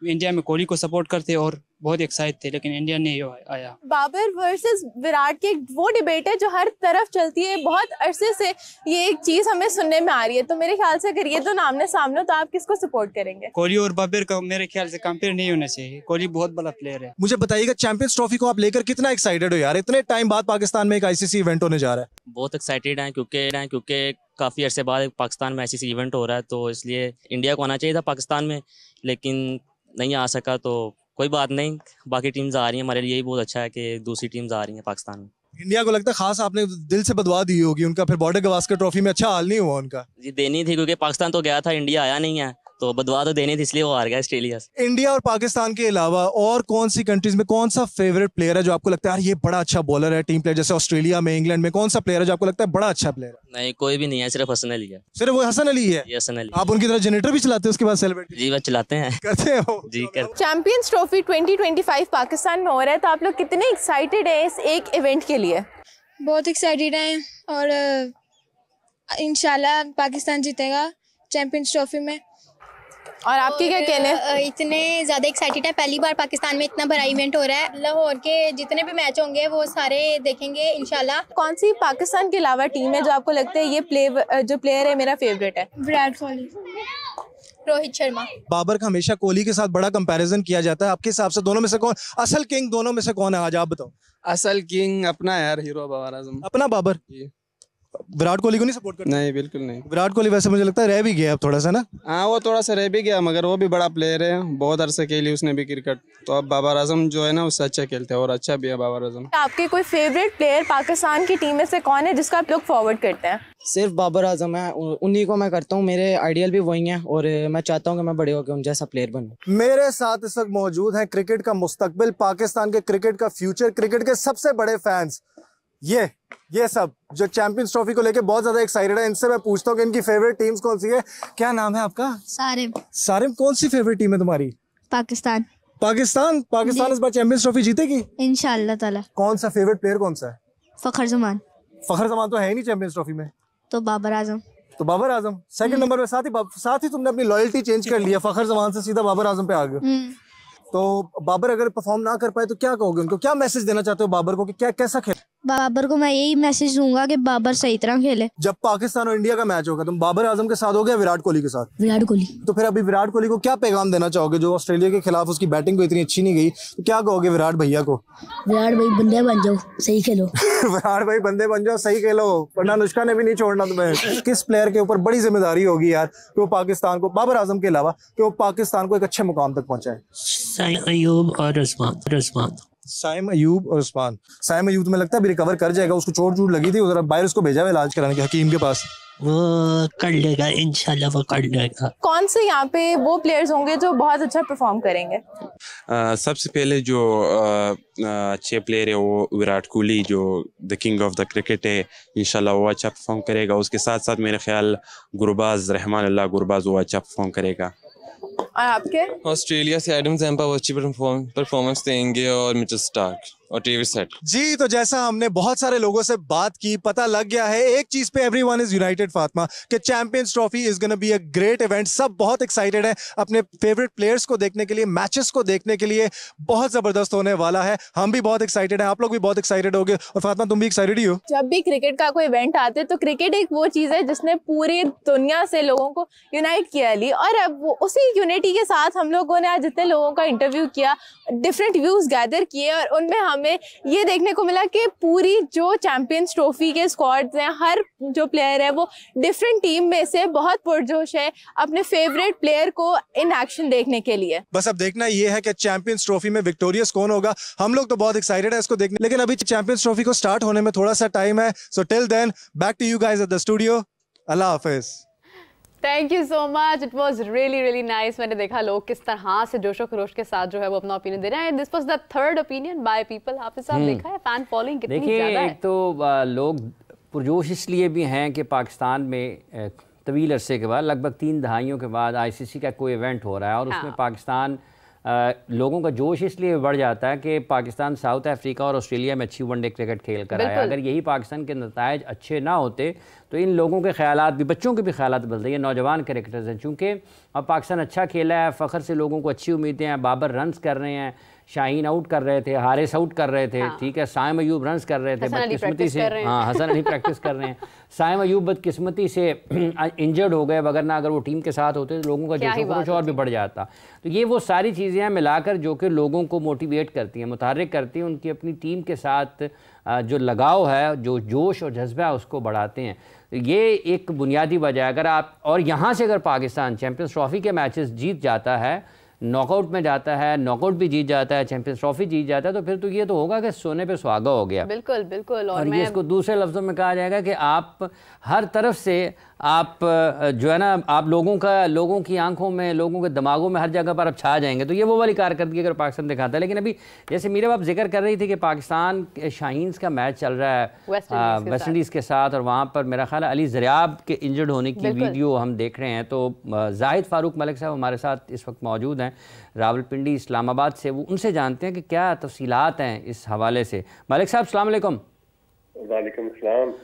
इंडिया में कोहली को सपोर्ट करते और बहुत एक्साइट थे, लेकिन इंडिया नहीं आया। बाबर वर्सेस विराट की वो डिबेट है जो हर तरफ चलती है, बहुत अरसे से ये एक चीज हमें सुनने में आ रही है। तो मेरे ख्याल से अगर ये दो आमने सामने तो आप किसको सपोर्ट करेंगे? कोहली और बाबर का मेरे ख्याल से कंपेयर नहीं होना चाहिए, कोहली बहुत बड़ा प्लेयर है। मुझे बताइएगा चैंपियंस ट्रॉफी को आप लेकर कितना एक्साइटेड हो यार? इतने टाइम बाद पाकिस्तान में एक आईसीसी इवेंट होने जा रहा है। बहुत एक्साइटेड हैं क्योंकि काफ़ी अरसे बाद पाकिस्तान में आईसीसी इवेंट हो रहा है, तो इसलिए इंडिया को आना चाहिए था पाकिस्तान में, लेकिन नहीं आ सका। तो कोई बात नहीं, बाकी टीम्स आ रही हैं, हमारे लिए यही बहुत अच्छा है कि दूसरी टीम्स आ रही हैं पाकिस्तान में। इंडिया को लगता है खास आपने दिल से बदवा दी होगी उनका, फिर बॉर्डर गवास्कर ट्रॉफी में अच्छा हाल नहीं हुआ उनका। जी देनी थी क्योंकि पाकिस्तान तो गया था, इंडिया आया नहीं है, तो बदवा तो देनी थी, इसलिए वो हार गया ऑस्ट्रेलिया से। इंडिया और पाकिस्तान के अलावा और कौन सी कंट्रीज में कौन सा फेवरेट प्लेयर है जो आपको लगता है यार ये बड़ा अच्छा बॉलर है, टीम प्लेयर? जैसे ऑस्ट्रेलिया में, इंग्लैंड में कौन सा प्लेयर है जो आपको लगता है बड़ा अच्छा प्लेयर है? नहीं, कोई भी नहीं है, सिर्फ हसन अली है। सिर्फ वो हसन अली है? हसन अली। आप उनकी तरह जनरेटर भी चलाते हैं उसके बाद सेलिब्रेट? जी वह चलाते हैं। करते हो? जी करते। चैंपियंस ट्रॉफी 2025 पाकिस्तान में हो रहा है, तो आप लोग कितने एक्साइटेड है इस एक इवेंट के लिए? बहुत एक्साइटेड हैं और इंशाल्लाह पाकिस्तान जीतेगा चैंपियंस ट्रॉफी में। और आपके क्या कहने हैं? इतने ज़्यादा एक्साइटेड है, पहली बार पाकिस्तान में इतना बड़ा इवेंट हो रहा है। लाहौर के जितने भी मैच होंगे वो सारे देखेंगे इंशाल्लाह। कौन सी पाकिस्तान के अलावा टीम है जो आपको लगता है ये जो प्लेयर है मेरा फेवरेट है? विराट कोहली, रोहित शर्मा। बाबर का हमेशा कोहली के साथ बड़ा कंपैरिजन किया जाता है, आपके हिसाब से दोनों में से कौन असल किंग, दोनों में से कौन है आज आप बताओ? असल किंग अपना यार हीरो बाबर आजम। अपना बाबर? विराट कोहली को नहीं सपोर्ट करते? नहीं बिल्कुल नहीं। विराट कोहली वैसे मुझे लगता है रह भी गया अब थोड़ा सा ना। हाँ वो थोड़ा सा रह भी गया, मगर वो भी बड़ा प्लेयर है, बहुत अरसे खेली उसने भी क्रिकेट। तो अब बाबर आजम जो है ना उससे अच्छा खेलते हैं और अच्छा भी है बाबर आजम। आपके कोई फेवरेट प्लेयर पाकिस्तान की टीम में से कौन है जिसका आप लोग फॉरवर्ड करते हैं? सिर्फ बाबर आजम है, उन्हीं को मैं करता हूँ, मेरे आइडियल भी वही हैं और मैं चाहता हूँ कि मैं बड़े होकर उन जैसा प्लेयर बनूं। मेरे साथ इस वक्त मौजूद हैं क्रिकेट का मुस्तकबिल, पाकिस्तान के क्रिकेट का फ्यूचर, क्रिकेट के सबसे बड़े फैंस ये सब जो चैंपियंस ट्रॉफी को लेके बहुत ज्यादा एक्साइटेड है, इनसे मैं पूछता हूँ कि इनकी फेवरेट टीम्स कौन सी है। क्या नाम है आपका? सारिम। सारिम, कौन सी फेवरेट टीम है तुम्हारी? पाकिस्तान। पाकिस्तान इस बार चैंपियंस ट्रॉफी जीतेगी इंशाल्लाह ताला। कौन सा फेवरेट प्लेयर कौन सा है? फखर जमान। फखर जमान तो है ही नहीं चैंपियंस ट्रॉफी में। तो बाबर आजम। तो बाबर आजम सेकंड नंबर पे, साथ ही तुमने अपनी लॉयल्टी चेंज कर लिया, फखर जमान से सीधा बाबर आजम पे आ गए। तो बाबर अगर परफॉर्म ना कर पाए तो क्या कहोगे उनको? क्या मैसेज देना चाहते हो बाबर को कि क्या कैसा खेले? बाबर को मैं यही मैसेज दूंगा कि बाबर सही तरह खेले। जब पाकिस्तान और इंडिया का मैच होगा तुम बाबर आजम के साथ हो गया विराट कोहली के साथ? विराट कोहली। तो फिर अभी विराट कोहली को क्या पैगाम देना चाहोगे? जो ऑस्ट्रेलिया के खिलाफ उसकी बैटिंग को इतनी अच्छी नहीं गई, तो क्या कहोगे विराट भैया को? विराट भाई बंदे बन जाओ, सही खेलो। विराट भाई बंदे बन जाओ, सही खेलो, वरना अनुष्का ने भी नहीं छोड़ना तुम्हें। किस प्लेयर के ऊपर बड़ी जिम्मेदारी होगी यार कि वो पाकिस्तान को, बाबर आजम के अलावा, कि वो पाकिस्तान को एक अच्छे मुकाम तक पहुंचाए? साइम अयूब और उस्मान। साइम अयूब और उस्मान। साइम अयूब तुम्हें लगता है अभी रिकवर कर जाएगा? उसको चोट लगी थी, उधर बाहर उसको भेजा हुआ इलाज कराने के हकीम के पास। वो कर लेगा इंशाल्लाह, वो कर लेगा। कौन से यहाँ पे वो प्लेयर्स होंगे जो बहुत अच्छा परफॉर्म करेंगे? सबसे पहले जो अच्छे प्लेयर है वो विराट कोहली, जो the king of the cricket है, इंशाल्लाह वो अच्छा परफॉर्म करेगा। उसके साथ साथ मेरे ख्याल गुरबाज, रहमान अल्लाह गुरबाज, वो अच्छा परफॉर्म करेगा। और आपके? ऑस्ट्रेलिया से एडम ज़ैम्पा वो अच्छी परफॉर्मेंस देंगे, और मिचेल स्टार्क और ट्रेविस हेड। जी, तो जैसा हमने बहुत सारे लोगों से बात की, पता लग गया है एक चीज पे एवरीवन इज यूनाइटेड फातिमा, कि champions trophy is gonna be a great event. सब बहुत एक्साइटेड है अपने फेवरेट प्लेयर्स को देखने के लिए, मैचेस को देखने के लिए। बहुत जबरदस्त होने वाला है, हम भी बहुत एक्साइटेड हैं, आप लोग भी बहुत एक्साइटेड होगे। और फातिमा तुम भी एक्साइटेड ही हो? जब भी क्रिकेट का कोई इवेंट आते तो क्रिकेट एक वो चीज है जिसने पूरी दुनिया से लोगों को यूनाइट किया ली, और अब वो उसी यूनिटी के साथ हम लोगों ने आज जितने लोगों का इंटरव्यू किया, डिफरेंट व्यूज गैदर किए, और उनमें हमें ये देखने को मिला कि पूरी जो चैंपियंस ट्रॉफी के स्क्वाड्स हैं, हर जो प्लेयर है वो डिफरेंट टीम में से बहुत पुरजोश है अपने फेवरेट प्लेयर को इन एक्शन देखने के लिए। बस अब देखना ये है कि चैंपियंस ट्रॉफी में विक्टोरियस कौन होगा। हम लोग तो बहुत एक्साइटेड है इसको देखने, लेकिन अभी चैंपियंस ट्रॉफी को स्टार्ट होने में थोड़ा सा टाइम है। So till then back to you guys at the studio. अल्लाह हाफिज। Thank you so much, it was really really nice. मैंने देखा लोग किस तरह से जोशो खरोश के साथ जो है वो अपना ओपिनियन दे रहे हैं। This was the third opinion by people. Hafeez साहब, देखा है फैन फॉलोइंग कितनी ज़्यादा है। एक तो लोग पुरजोश इसलिए भी हैं कि पाकिस्तान में तवील अरसे के बाद, लगभग 3 दहाइयों के बाद ICC का कोई इवेंट हो रहा है, और उसमें पाकिस्तान लोगों का जोश इसलिए बढ़ जाता है कि पाकिस्तान साउथ अफ्रीका और ऑस्ट्रेलिया में अच्छी वनडे क्रिकेट खेल कर आया। अगर यही पाकिस्तान के नतायज अच्छे ना होते तो इन लोगों के ख्यालात भी, बच्चों के भी ख्यालात बदलते। ये नौजवान क्रिकेटर्स हैं, चूँकि अब पाकिस्तान अच्छा खेला है, फ़ख्र से लोगों को अच्छी उम्मीदें हैं। बाबर रन्स कर रहे हैं, शाहीन आउट कर रहे थे, हारिस आउट कर रहे थे, ठीक है, साइम अयूब रन्स कर रहे थे, बदकिस्मती से, हाँ हसन अली प्रैक्टिस कर रहे हैं। साइम अयूब बदकिस्मती से इंजर्ड हो गए, वगरना अगर वो टीम के साथ होते तो लोगों का जोश और भी बढ़ जाता। तो ये वो सारी चीज़ें हैं मिलाकर जो कि लोगों को मोटिवेट करती हैं, मुतहर्रिक करती हैं, उनकी अपनी टीम के साथ जो लगाव है, जो जोश और जज्बा है उसको बढ़ाते हैं। ये एक बुनियादी वजह है। अगर आप, और यहाँ से अगर पाकिस्तान चैंपियंस ट्रॉफी के मैचेस जीत जाता है, नॉकआउट में जाता है, नॉकआउट भी जीत जाता है, चैंपियंस ट्रॉफी जीत जाता है, तो फिर तो ये तो होगा कि सोने पे सुहागा हो गया। बिल्कुल बिल्कुल। और ये इसको दूसरे लफ्ज़ों में कहा जाएगा कि आप हर तरफ से आप जो है ना, आप लोगों की आंखों में, लोगों के दिमागों में हर जगह पर आप छा जाएंगे। तो ये वो वाली कारकर्दगी अगर पाकिस्तान दिखाता है। लेकिन अभी जैसे मीरा आप जिक्र कर रही थी कि पाकिस्तान के शाहीन्स का मैच चल रहा है वेस्ट इंडीज़ के साथ, और वहाँ पर मेरा ख्याल है अली ज़रियाब के इंजर्ड होने की वीडियो हम देख रहे हैं। तो जाहिद फारूक मलिक साहब हमारे साथ इस वक्त मौजूद हैं, रावलपिंडी इस्लामाबाद से। वो उनसे जानते हैं कि क्या तफसीलात हैं इस हवाले से। मलिक साहब अस्सलाम वालेकुम। वालेकुम सलाम।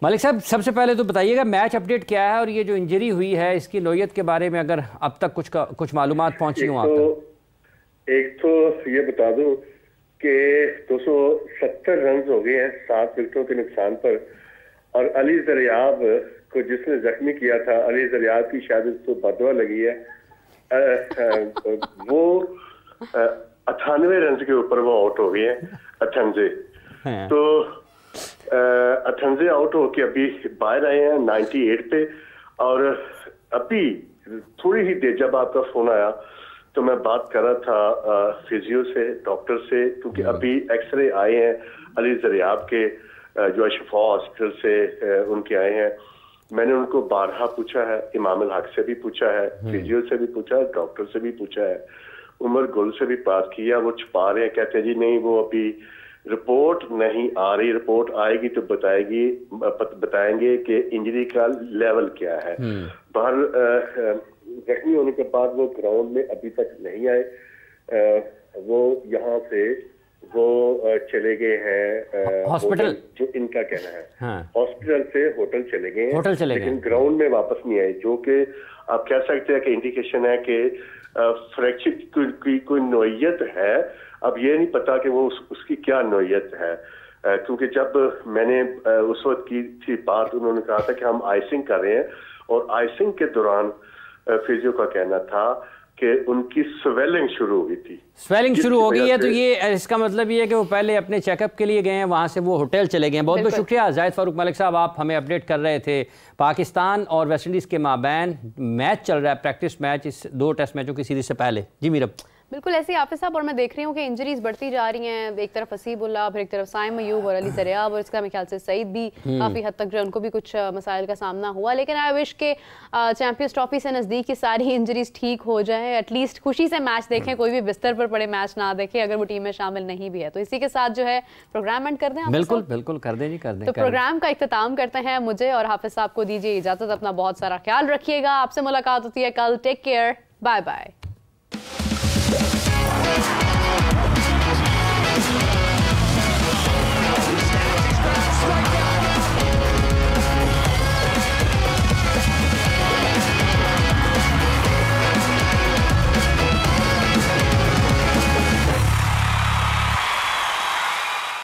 मलिक साहब, सबसे पहले तो बताइएगा मैच अपडेट क्या है, और ये जो इंजरी हुई है इसकी नौयत के बारे में अगर अब तक कुछ मालूमात पहुंची हो आप तक। एक तो ये बता दूं कि 270 रन हो गए हैं 7 विकेटों के नुकसान पर, और अली ज़रियाब को जिसने जख्मी किया था, अली ज़रियाब की शायद उसको बदवा लगी है, वो 98 रन के ऊपर वो आउट हो गए हैं अठंजे। तो अठंजे आउट होके अभी बाहर आए हैं 98 पे। और अभी थोड़ी ही देर जब आपका फोन आया तो मैं बात कर रहा था फिजियो से, डॉक्टर से, क्योंकि अभी एक्सरे आए हैं अली ज़रियाब के जो अशफा हॉस्पिटल से उनके आए हैं। मैंने उनको बारहा पूछा है, इमाम अल हक से भी पूछा है, फिजियो से भी पूछा है, डॉक्टर से भी पूछा है, उमर गुल से भी बात किया। वो छुपा रहे हैं, कहते हैं जी नहीं वो अभी रिपोर्ट नहीं आ रही, रिपोर्ट आएगी तो बताएंगे कि इंजरी का लेवल क्या है। बाहर जख्मी होने के बाद वो ग्राउंड में अभी तक नहीं आए, वो यहाँ से वो चले गए हैं हॉस्पिटल, जो इनका कहना है हॉस्पिटल से होटल चले गए हैं, लेकिन ग्राउंड में वापस नहीं आए, जो कि आप कह सकते हैं कि इंडिकेशन है कि फ्रैक्चर की कोई नोयत है। अब ये नहीं पता कि वो उसकी क्या नोयत है, क्योंकि जब मैंने उस वक्त की थी बात, उन्होंने कहा था कि हम आइसिंग कर रहे हैं, और आइसिंग के दौरान फिजियो का कहना था कि उनकी स्वेलिंग शुरू हुई थी। स्वेलिंग शुरू हो गई है, तो ये इसका मतलब ये है कि वो पहले अपने चेकअप के लिए गए हैं, वहाँ से वो होटल चले गए हैं। बहुत बहुत शुक्रिया जाहिद फारूक मलिक साहब, आप हमें अपडेट कर रहे थे। पाकिस्तान और वेस्ट इंडीज़ के माबैन मैच चल रहा है, प्रैक्टिस मैच, इस 2 टेस्ट मैचों की सीरीज से पहले। जी मीरब। बिल्कुल ऐसे ही हाफिज साहब, और मैं देख रही हूँ कि इंजरीज बढ़ती जा रही हैं, एक तरफ हसीबुल्लाह, फिर एक तरफ साइम अयूब और अली सरियाब, और इसका मेरे ख्याल से सईद भी काफ़ी हद तक जो उनको भी कुछ मसाइल का सामना हुआ। लेकिन आई विश के चैंपियंस ट्रॉफी से नज़दीक की सारी इंजरीज ठीक हो जाए, एटलीस्ट खुशी से मैच देखें, कोई भी बिस्तर पर पड़े मैच ना देखें अगर वो टीम में शामिल नहीं भी है। तो इसी के साथ जो है प्रोग्राम एंड कर दें। बिल्कुल बिल्कुल कर दें जी, कर दें। तो प्रोग्राम का इख्तिताम करते हैं, मुझे और हाफिज साहब को दीजिए इजाज़त, अपना बहुत सारा ख्याल रखिएगा। आपसे मुलाकात होती है कल, टेक केयर, बाय बाय।